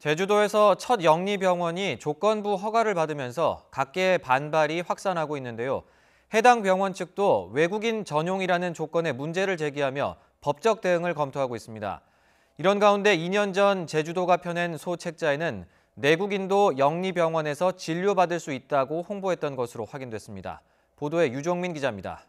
제주도에서 첫 영리병원이 조건부 허가를 받으면서 각계의 반발이 확산하고 있는데요. 해당 병원 측도 외국인 전용이라는 조건에 문제를 제기하며 법적 대응을 검토하고 있습니다. 이런 가운데 2년 전 제주도가 펴낸 소책자에는 내국인도 영리병원에서 진료받을 수 있다고 홍보했던 것으로 확인됐습니다. 보도에 유종민 기자입니다.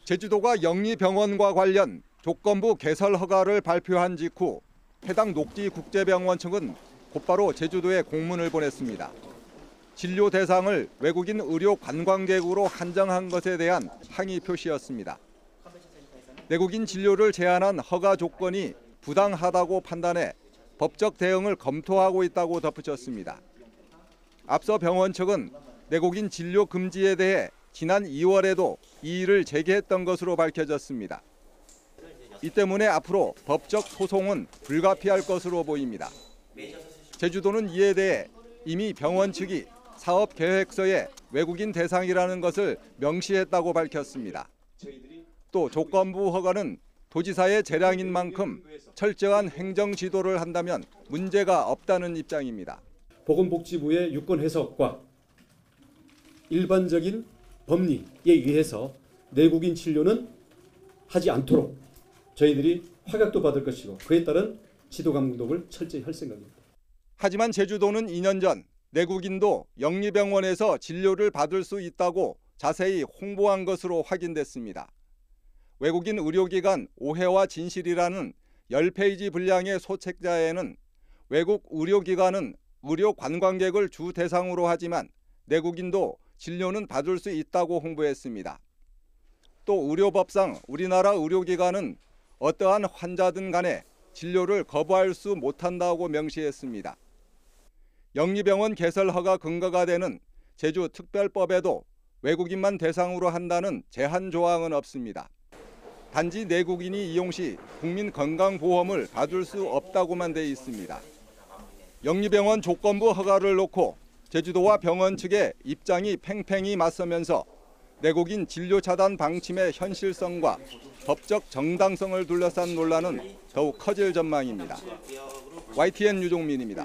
제주도가 영리병원과 관련 조건부 개설 허가를 발표한 직후 해당 녹지국제병원 측은 곧바로 제주도에 공문을 보냈습니다. 진료 대상을 외국인 의료 관광객으로 한정한 것에 대한 항의 표시였습니다. 내국인 진료를 제한한 허가 조건이 부당하다고 판단해 법적 대응을 검토하고 있다고 덧붙였습니다. 앞서 병원 측은 내국인 진료 금지에 대해 지난 2월에도 이의를 제기했던 것으로 밝혀졌습니다. 이 때문에 앞으로 법적 소송은 불가피할 것으로 보입니다. 제주도는 이에 대해 이미 병원 측이 사업 계획서에 외국인 대상이라는 것을 명시했다고 밝혔습니다. 또 조건부 허가는 도지사의 재량인 만큼 철저한 행정 지도를 한다면 문제가 없다는 입장입니다. 보건복지부의 유권 해석과 일반적인 법리에 의해서 내국인 진료는 하지 않도록 저희들이 확약도 받을 것이고 그에 따른 지도 감독을 철저히 할 생각입니다. 하지만 제주도는 2년 전 내국인도 영리병원에서 진료를 받을 수 있다고 자세히 홍보한 것으로 확인됐습니다. 외국인 의료기관 오해와 진실이라는 10페이지 분량의 소책자에는 외국 의료기관은 의료 관광객을 주 대상으로 하지만 내국인도 진료는 받을 수 있다고 홍보했습니다. 또 의료법상 우리나라 의료기관은 어떠한 환자든 간에 진료를 거부할 수 못한다고 명시했습니다. 영리병원 개설 허가 근거가 되는 제주특별법에도 외국인만 대상으로 한다는 제한 조항은 없습니다. 단지 내국인이 이용 시 국민건강보험을 받을 수 없다고만 돼 있습니다. 영리병원 조건부 허가를 놓고 제주도와 병원 측의 입장이 팽팽히 맞서면서 내국인 진료 차단 방침의 현실성과 법적 정당성을 둘러싼 논란은 더욱 커질 전망입니다. YTN 유종민입니다.